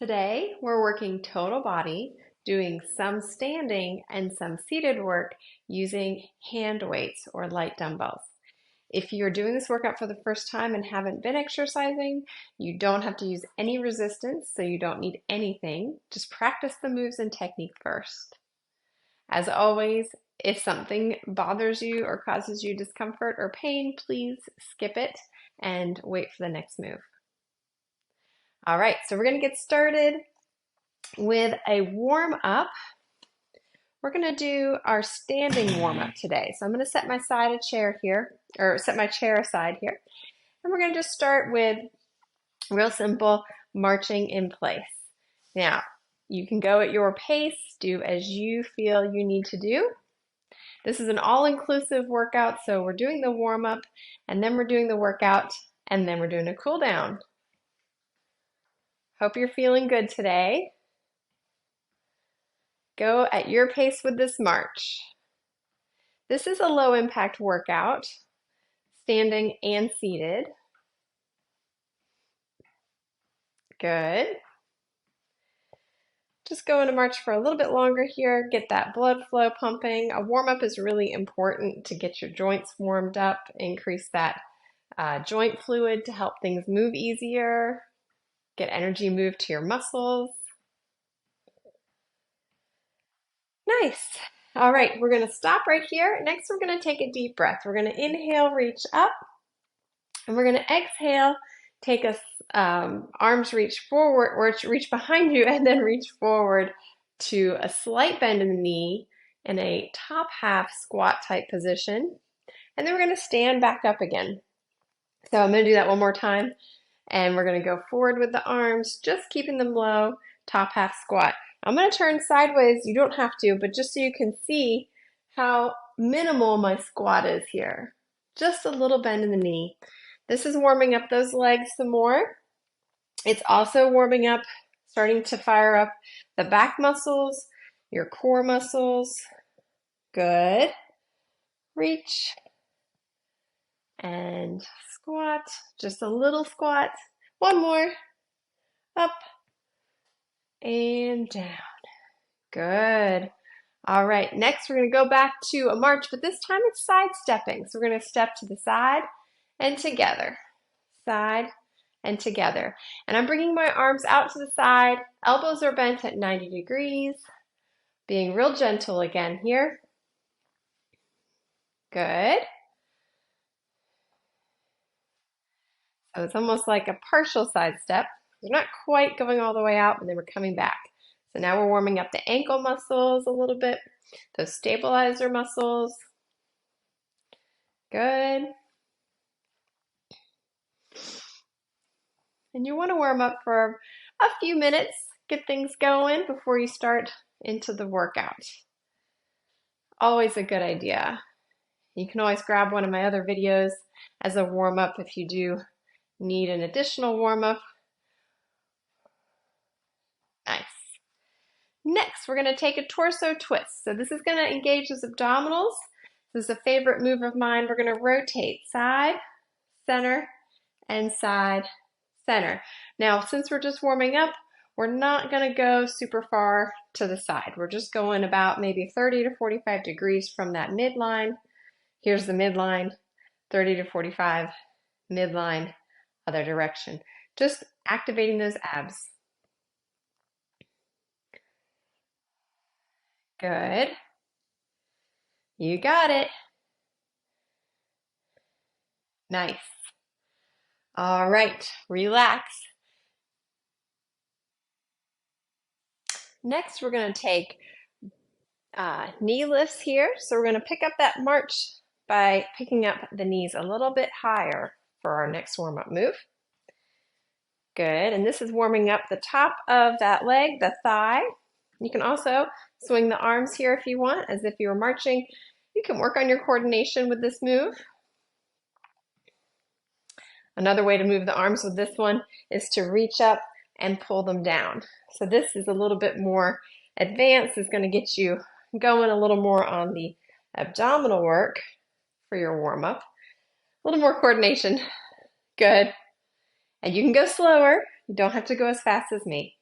Today, we're working total body, doing some standing and some seated work using hand weights or light dumbbells. If you're doing this workout for the first time and haven't been exercising, you don't have to use any resistance, so you don't need anything. Just practice the moves and technique first. As always, if something bothers you or causes you discomfort or pain, please skip it and wait for the next move. All right, so we're going to get started with a warm up. We're going to do our standing warm up today. So I'm going to set my chair aside here. And we're going to just start with real simple marching in place. Now, you can go at your pace, do as you feel you need to do. This is an all-inclusive workout, so we're doing the warm up, and then we're doing the workout, and then we're doing a cool down. Hope you're feeling good today. Go at your pace with this march. This is a low impact workout, standing and seated. Good. Just going to march for a little bit longer here, get that blood flow pumping. A warm up is really important to get your joints warmed up, increase that joint fluid to help things move easier, get energy moved to your muscles. Nice. All right, we're going to stop right here. Next, we're going to take a deep breath. We're going to inhale, reach up, and we're going to exhale, take us arms reach forward or reach behind you and then reach forward to a slight bend in the knee in a top half squat type position. And then we're going to stand back up again. So I'm going to do that one more time. And we're going to go forward with the arms, just keeping them low, top half squat. I'm going to turn sideways. You don't have to, but just so you can see how minimal my squat is here. Just a little bend in the knee. This is warming up those legs some more. It's also warming up, starting to fire up the back muscles, your core muscles. Good. Reach and squat. Just a little squat. One more. Up and down. Good. All right, next we're going to go back to a march, but this time it's side stepping. So we're going to step to the side and together. Side and together. And I'm bringing my arms out to the side. Elbows are bent at 90 degrees. Being real gentle again here. Good. So it's almost like a partial side step. We're not quite going all the way out, but then we're coming back. So now we're warming up the ankle muscles a little bit, those stabilizer muscles. Good. And you want to warm up for a few minutes, get things going before you start into the workout. Always a good idea. You can always grab one of my other videos as a warm-up if you do need an additional warm-up. Nice. Next, we're going to take a torso twist. So this is going to engage those abdominals. This is a favorite move of mine. We're going to rotate side, center, and side, center. Now, since we're just warming up, we're not going to go super far to the side. We're just going about maybe 30 to 45 degrees from that midline. Here's the midline, 30 to 45, midline, other direction. Just activating those abs. Good. You got it. Nice. All right, relax. Next, we're going to take knee lifts here. So we're going to pick up that march by picking up the knees a little bit higher for our next warm-up move. Good, and this is warming up the top of that leg, the thigh. You can also swing the arms here if you want, as if you were marching. You can work on your coordination with this move. Another way to move the arms with this one is to reach up and pull them down. So this is a little bit more advanced. It's going to get you going a little more on the abdominal work for your warm-up. A little more coordination. Good. And you can go slower. You don't have to go as fast as me.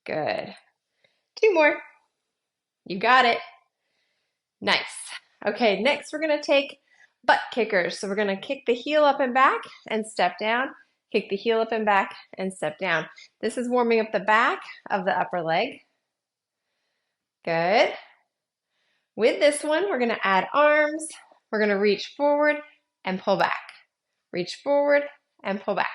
Good. 2 more. You got it. Nice. Okay, next we're going to take butt kickers. So we're going to kick the heel up and back and step down. Kick the heel up and back and step down. This is warming up the back of the upper leg. Good. With this one, we're going to add arms. We're going to reach forward and pull back. Reach forward and pull back.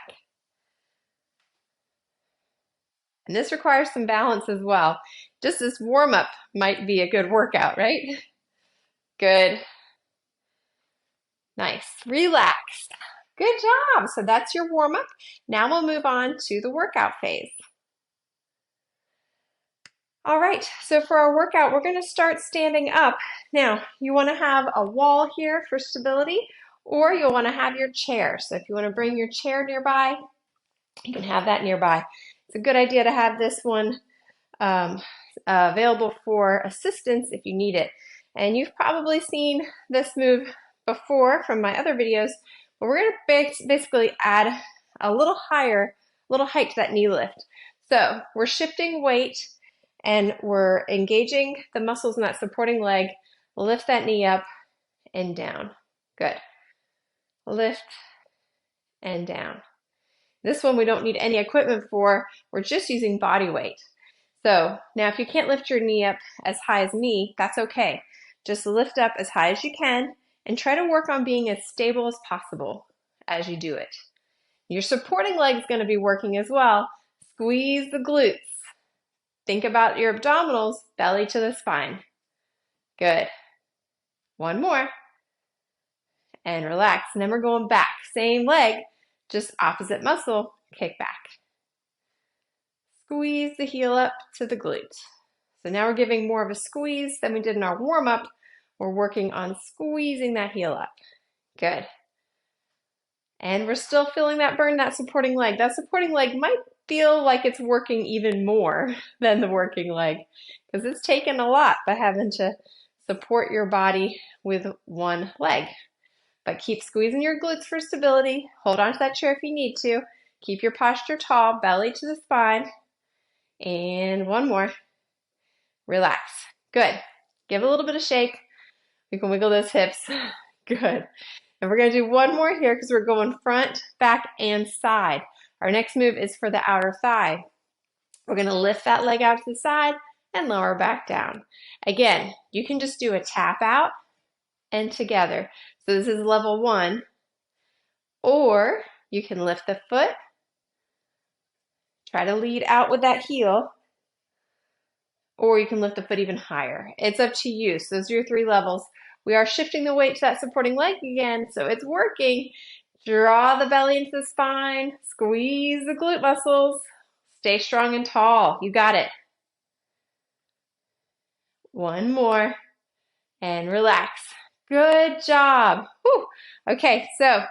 And this requires some balance as well. Just this warm-up might be a good workout, right? Good. Nice. Relax. Good job. So that's your warm-up. Now we'll move on to the workout phase. All right, so for our workout, we're going to start standing up. Now, you want to have a wall here for stability, or you'll want to have your chair. So if you want to bring your chair nearby, you can have that nearby. It's a good idea to have this one available for assistance if you need it. And you've probably seen this move before from my other videos, but we're going to basically add a little height to that knee lift. So we're shifting weight and we're engaging the muscles in that supporting leg. Lift that knee up and down. Good. Lift and down. This one we don't need any equipment for. We're just using body weight. So now if you can't lift your knee up as high as me, that's okay. Just lift up as high as you can and try to work on being as stable as possible as you do it. Your supporting leg is going to be working as well. Squeeze the glutes. Think about your abdominals, belly to the spine. Good. One more. And relax. And then we're going back. Same leg, just opposite muscle, kick back. Squeeze the heel up to the glute. So now we're giving more of a squeeze than we did in our warm-up. We're working on squeezing that heel up. Good. And we're still feeling that burn, that supporting leg. That supporting leg might feel like it's working even more than the working leg because it's taken a lot by having to support your body with one leg. But keep squeezing your glutes for stability. Hold on to that chair if you need to. Keep your posture tall, belly to the spine. And one more. Relax. Good. Give a little bit of shake. You can wiggle those hips. Good. And we're going to do one more here because we're going front, back, and side. Our next move is for the outer thigh. We're going to lift that leg out to the side and lower back down. Again, you can just do a tap out and together. So this is level 1. Or you can lift the foot. Try to lead out with that heel. Or you can lift the foot even higher. It's up to you. So those are your 3 levels. We are shifting the weight to that supporting leg again, so it's working. Draw the belly into the spine. Squeeze the glute muscles. Stay strong and tall. You got it. One more. And relax. Good job. Whew. Okay, so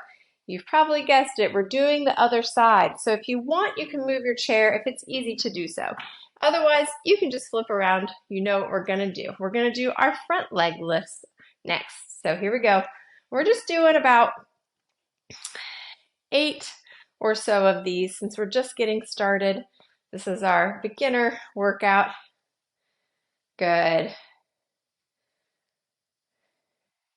you've probably guessed it. We're doing the other side. So if you want, you can move your chair if it's easy to do so. Otherwise, you can just flip around. You know what we're going to do. We're going to do our front leg lifts next. So here we go. We're just doing about 8 or so of these since we're just getting started. This is our beginner workout. Good.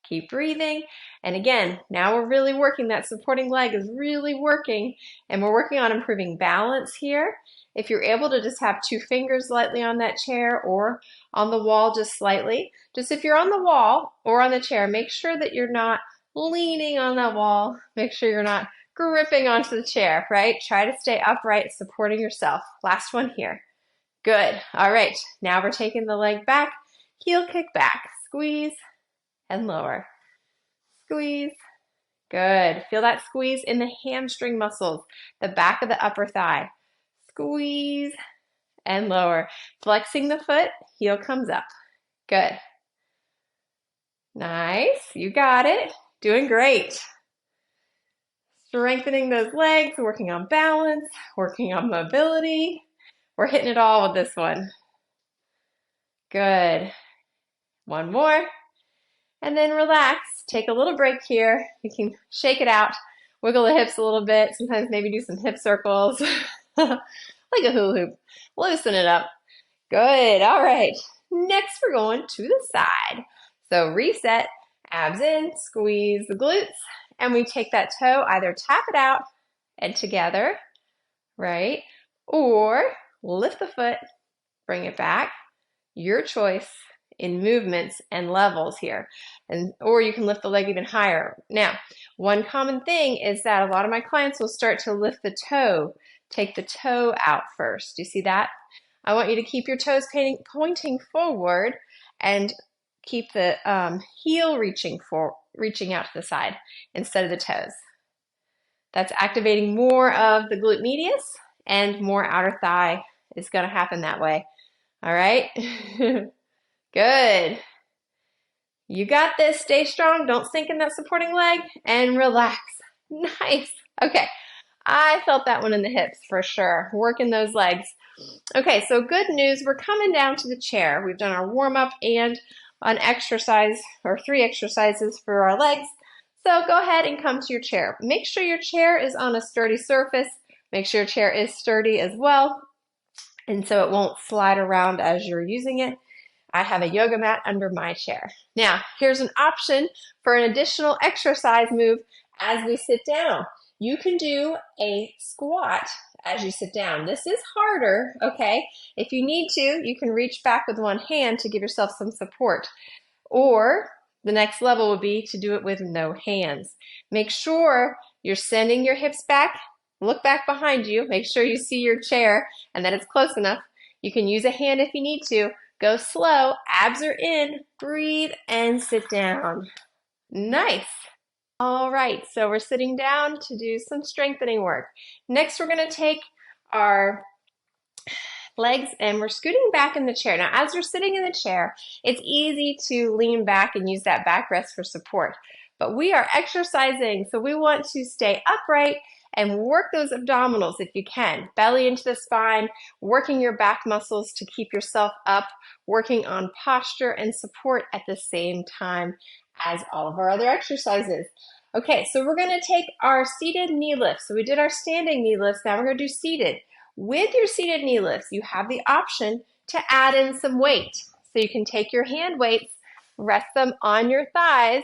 Keep breathing. And again, now we're really working. That supporting leg is really working. And we're working on improving balance here. If you're able to just have 2 fingers lightly on that chair or on the wall just slightly. Just if you're on the wall or on the chair, make sure that you're not leaning on that wall. Make sure you're not gripping onto the chair, right? Try to stay upright, supporting yourself. Last one here. Good. All right. Now we're taking the leg back. Heel kick back. Squeeze and lower. Squeeze. Good. Feel that squeeze in the hamstring muscles, the back of the upper thigh. Squeeze and lower. Flexing the foot, heel comes up. Good. Nice. You got it. Doing great. Strengthening those legs, working on balance, working on mobility. We're hitting it all with this one. Good. One more. And then relax. Take a little break here. You can shake it out. Wiggle the hips a little bit. Sometimes maybe do some hip circles. Like a hula hoop. Loosen it up. Good. All right. Next, we're going to the side. So reset, abs in, squeeze the glutes, and we take that toe, either tap it out and together, right? Or lift the foot, bring it back. Your choice in movements and levels here. Or you can lift the leg even higher. Now, one common thing is that a lot of my clients will start to lift the toe, take the toe out first. Do you see that? I want you to keep your toes pointing forward and keep the heel reaching out to the side instead of the toes. That's activating more of the glute medius, and more outer thigh is going to happen that way. All right? Good. You got this. Stay strong. Don't sink in that supporting leg and relax. Nice. Okay. I felt that one in the hips for sure. Working those legs. Okay, so good news. We're coming down to the chair. We've done our warm-up and an exercise or 3 exercises for our legs. So go ahead and come to your chair. Make sure your chair is on a sturdy surface. Make sure your chair is sturdy as well, and so it won't slide around as you're using it. I have a yoga mat under my chair. Now, here's an option for an additional exercise move as we sit down. You can do a squat as you sit down. This is harder, okay? If you need to, you can reach back with one hand to give yourself some support. Or the next level would be to do it with no hands. Make sure you're sending your hips back. Look back behind you. Make sure you see your chair and that it's close enough. You can use a hand if you need to. Go slow, abs are in, breathe, and sit down. Nice. All right, so we're sitting down to do some strengthening work. Next, we're going to take our legs and we're scooting back in the chair. Now, as we're sitting in the chair, it's easy to lean back and use that backrest for support. But we are exercising, so we want to stay upright and work those abdominals if you can. Belly into the spine, working your back muscles to keep yourself up, working on posture and support at the same time as all of our other exercises. Okay, so we're going to take our seated knee lifts. So we did our standing knee lifts. Now we're going to do seated. With your seated knee lifts, you have the option to add in some weight. So you can take your hand weights, rest them on your thighs.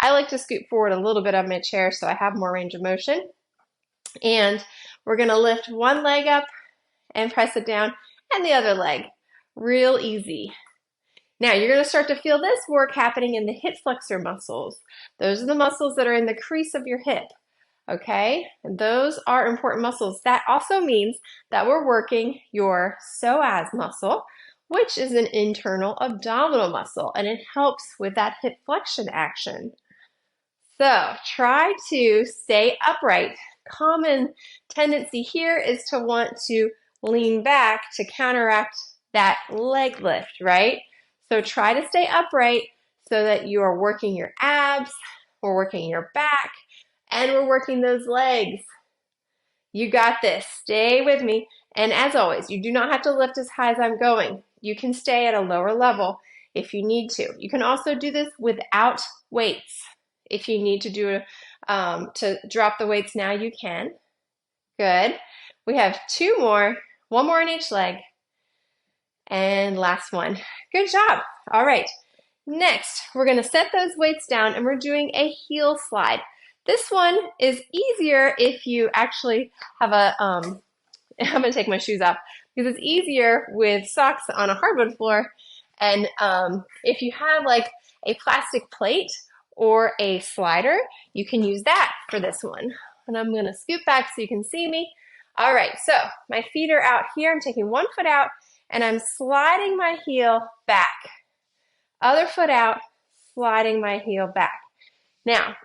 I like to scoot forward a little bit on my chair so I have more range of motion. And we're going to lift one leg up and press it down, and the other leg. Real easy. Now you're going to start to feel this work happening in the hip flexor muscles. Those are the muscles that are in the crease of your hip. Okay, and those are important muscles. That also means that we're working your psoas muscle, which is an internal abdominal muscle, and it helps with that hip flexion action. So try to stay upright. Common tendency here is to want to lean back to counteract that leg lift, right? So try to stay upright so that you are working your abs, we're working your back, and we're working those legs. You got this. Stay with me. And as always, you do not have to lift as high as I'm going. You can stay at a lower level if you need to. You can also do this without weights. If you need to do to drop the weights now, you can. Good. We have 2 more, 1 more on each leg. And last one. Good job. All right. Next, we're going to set those weights down and we're doing a heel slide. This one is easier if you actually have a, I'm going to take my shoes off because it's easier with socks on a hardwood floor. And if you have like a plastic plate or a slider, you can use that for this one. And I'm going to scoot back so you can see me. All right, so my feet are out here. I'm taking one foot out and I'm sliding my heel back. Other foot out, sliding my heel back. Now,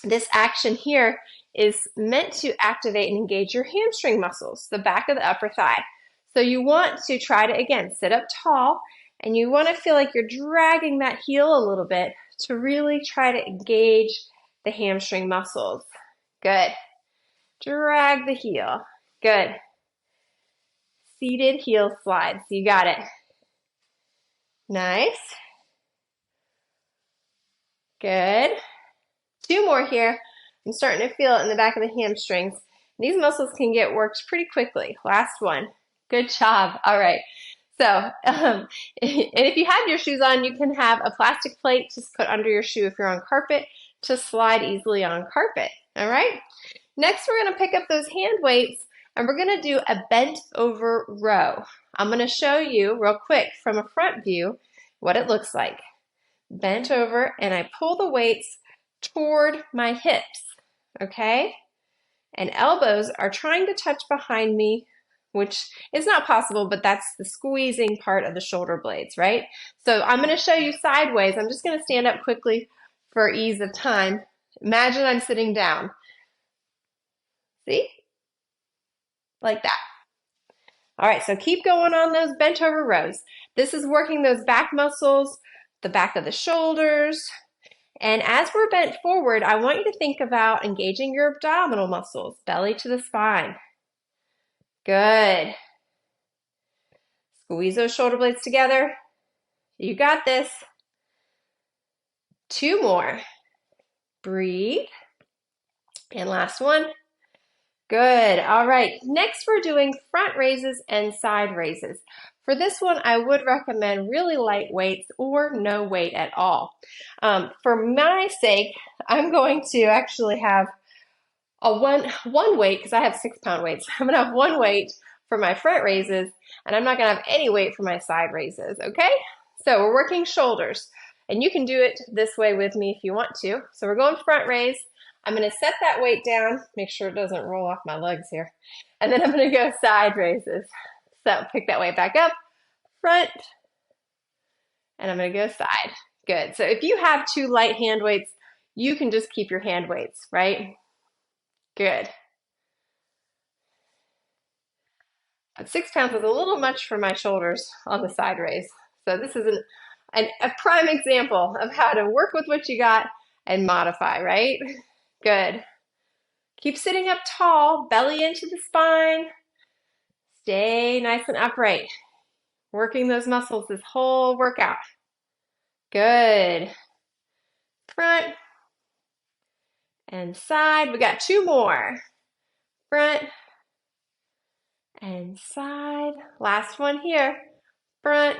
this action here is meant to activate and engage your hamstring muscles, the back of the upper thigh. So you want to try to, again, sit up tall, and you want to feel like you're dragging that heel a little bit to really try to engage the hamstring muscles. Good. Drag the heel. Good. Seated heel slides. You got it. Nice. Good. 2 more here. I'm starting to feel it in the back of the hamstrings. These muscles can get worked pretty quickly. Last one. Good job. All right. So, and if you have your shoes on, you can have a plastic plate just put under your shoe if you're on carpet to slide easily on carpet. All right. Next, we're going to pick up those hand weights and we're going to do a bent over row. I'm going to show you real quick from a front view what it looks like. Bent over and I pull the weights toward my hips, okay? And elbows are trying to touch behind me, which is not possible, but that's the squeezing part of the shoulder blades, right? So I'm going to show you sideways. I'm just going to stand up quickly for ease of time. Imagine I'm sitting down. See? Like that. All right, so keep going on those bent over rows. This is working those back muscles, the back of the shoulders. And as we're bent forward, I want you to think about engaging your abdominal muscles, belly to the spine. Good. Squeeze those shoulder blades together. You got this. 2 more. Breathe. And last one. Good. All right. Next, we're doing front raises and side raises. For this one, I would recommend really light weights or no weight at all. For my sake, I'm going to actually have a one weight because I have 6-pound weights. I'm going to have 1 weight for my front raises, and I'm not going to have any weight for my side raises, okay? So we're working shoulders, and you can do it this way with me if you want to. So we're going front raise. I'm going to set that weight down, make sure it doesn't roll off my legs here, and then I'm going to go side raises. So pick that weight back up, front, and I'm going to go side. Good. So if you have 2 light hand weights, you can just keep your hand weights, right? Good. But 6 pounds is a little much for my shoulders on the side raise. So this is a prime example of how to work with what you got and modify, right? Good. Keep sitting up tall, belly into the spine. Stay nice and upright. Working those muscles this whole workout. Good. Front and side. We got 2 more. Front and side. Last one here. Front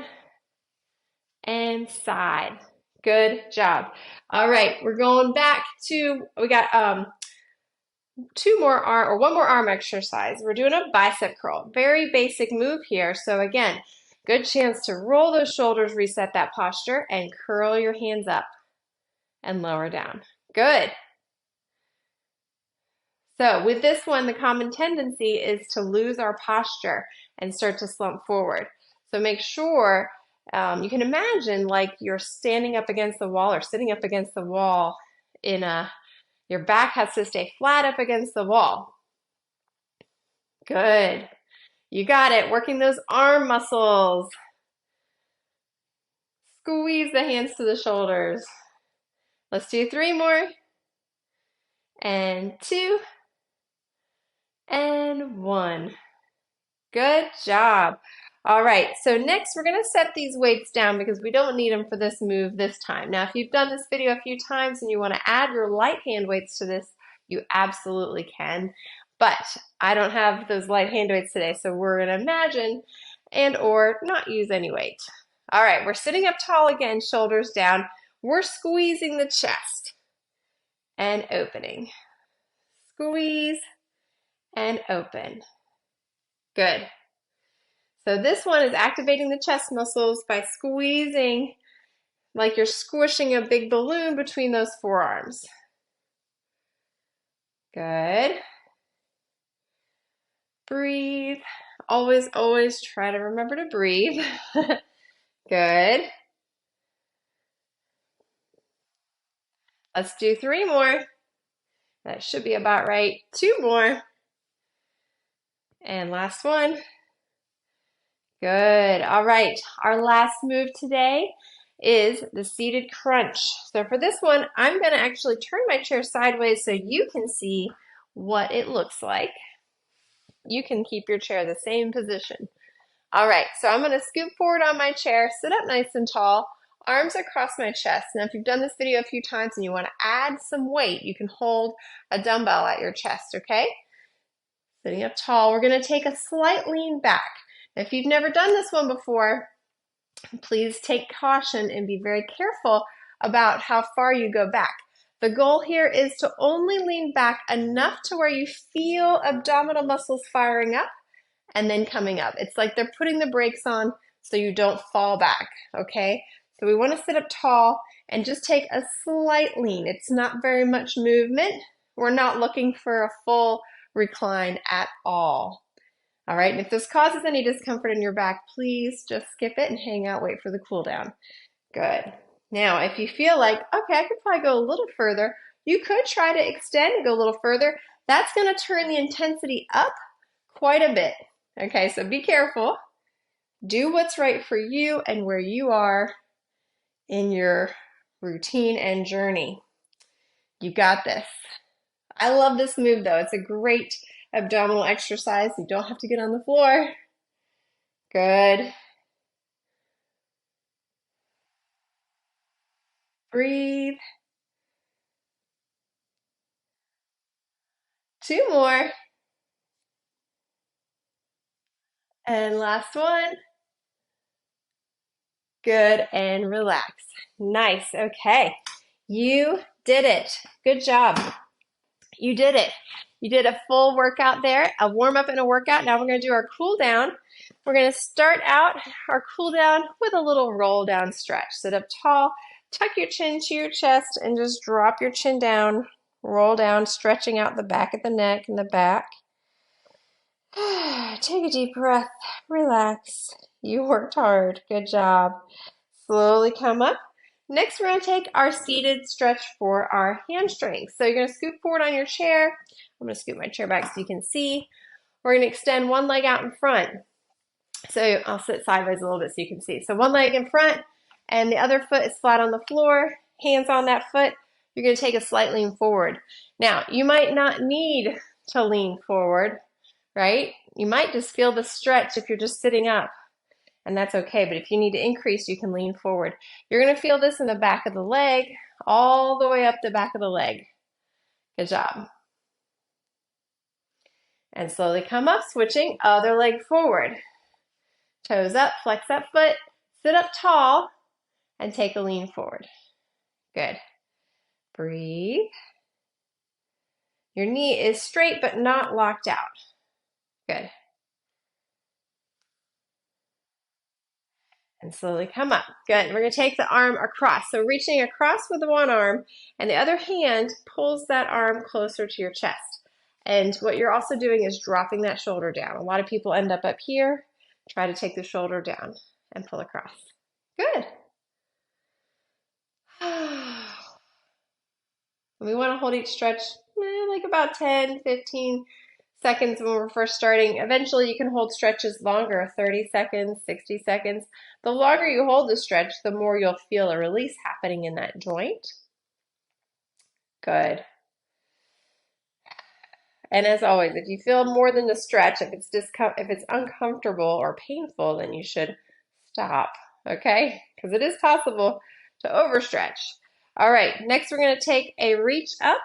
and side. Good job. All right, we're going back to, we got 2 more arm, or 1 more arm exercise. We're doing a bicep curl. Very basic move here. So again, good chance to roll those shoulders, reset that posture, and curl your hands up and lower down. Good. So with this one, the common tendency is to lose our posture and start to slump forward. So make sure you can imagine like you're standing up against the wall or sitting up against the wall your back has to stay flat up against the wall. Good. You got it. Working those arm muscles. Squeeze the hands to the shoulders. Let's do 3 more. And 2. And 1. Good job. All right, so next we're going to set these weights down because we don't need them for this move this time. Now, if you've done this video a few times and you want to add your light hand weights to this, you absolutely can. But I don't have those light hand weights today, so we're going to imagine and or not use any weight. All right, we're sitting up tall again, shoulders down. We're squeezing the chest and opening. Squeeze and open. Good. So this one is activating the chest muscles by squeezing like you're squishing a big balloon between those forearms. Good. Breathe. Always, always try to remember to breathe. Good. Let's do 3 more. That should be about right. 2 more. And last one. Good. All right. Our last move today is the seated crunch. So for this one, I'm going to actually turn my chair sideways so you can see what it looks like. You can keep your chair the same position. All right. So I'm going to scoot forward on my chair, sit up nice and tall, arms across my chest. Now, if you've done this video a few times and you want to add some weight, you can hold a dumbbell at your chest, okay? Sitting up tall. We're going to take a slight lean back. If you've never done this one before, please take caution and be very careful about how far you go back. The goal here is to only lean back enough to where you feel abdominal muscles firing up and then coming up. It's like they're putting the brakes on so you don't fall back, okay? So we want to sit up tall and just take a slight lean. It's not very much movement. We're not looking for a full recline at all. All right, and if this causes any discomfort in your back, please just skip it and hang out, wait for the cool down. Good. Now, if you feel like, okay, I could probably go a little further, you could try to extend and go a little further. That's going to turn the intensity up quite a bit. Okay, so be careful. Do what's right for you and where you are in your routine and journey. You got this. I love this move though. It's a great abdominal exercise. You don't have to get on the floor. Good. Breathe. 2 more. And last one. Good, and relax. Nice, okay. You did it. Good job. You did it. You did a full workout there, a warm up and a workout. Now we're gonna do our cool down. We're gonna start out our cool down with a little roll down stretch. Sit up tall, tuck your chin to your chest, and just drop your chin down. Roll down, stretching out the back of the neck and the back. Take a deep breath, relax. You worked hard, good job. Slowly come up. Next, we're going to take our seated stretch for our hamstrings. So you're going to scoot forward on your chair. I'm going to scoot my chair back so you can see. We're going to extend one leg out in front. So I'll sit sideways a little bit so you can see. So one leg in front and the other foot is flat on the floor, hands on that foot. You're going to take a slight lean forward. Now, you might not need to lean forward, right? You might just feel the stretch if you're just sitting up, and that's okay. But if you need to increase, you can lean forward. You're going to feel this in the back of the leg, all the way up the back of the leg. Good job. And slowly come up, switching other leg forward. Toes up, flex that foot, sit up tall, and take a lean forward. Good. Breathe. Your knee is straight but not locked out. Good. And slowly come up. Good. We're going to take the arm across. So reaching across with the one arm, and the other hand pulls that arm closer to your chest. And what you're also doing is dropping that shoulder down. A lot of people end up here. Try to take the shoulder down and pull across. Good. We want to hold each stretch like about 10, 15 seconds when we're first starting. Eventually you can hold stretches longer, 30 seconds, 60 seconds. The longer you hold the stretch, the more you'll feel a release happening in that joint. Good. And as always, if you feel more than the stretch, if it's uncomfortable or painful, then you should stop, okay? Because it is possible to overstretch. All right, next we're going to take a reach up,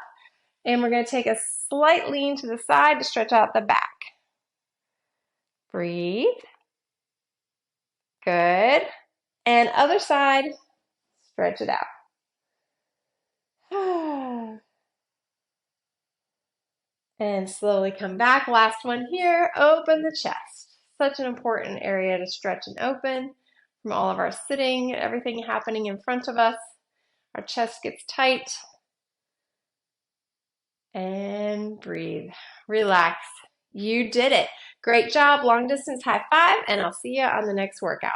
and we're going to take a slight lean to the side to stretch out the back. Breathe. Good. And other side, stretch it out. And slowly come back. Last one here, open the chest. Such an important area to stretch and open from all of our sitting, everything happening in front of us. Our chest gets tight. And breathe. Relax. You did it. Great job. Long distance high five, and I'll see you on the next workout.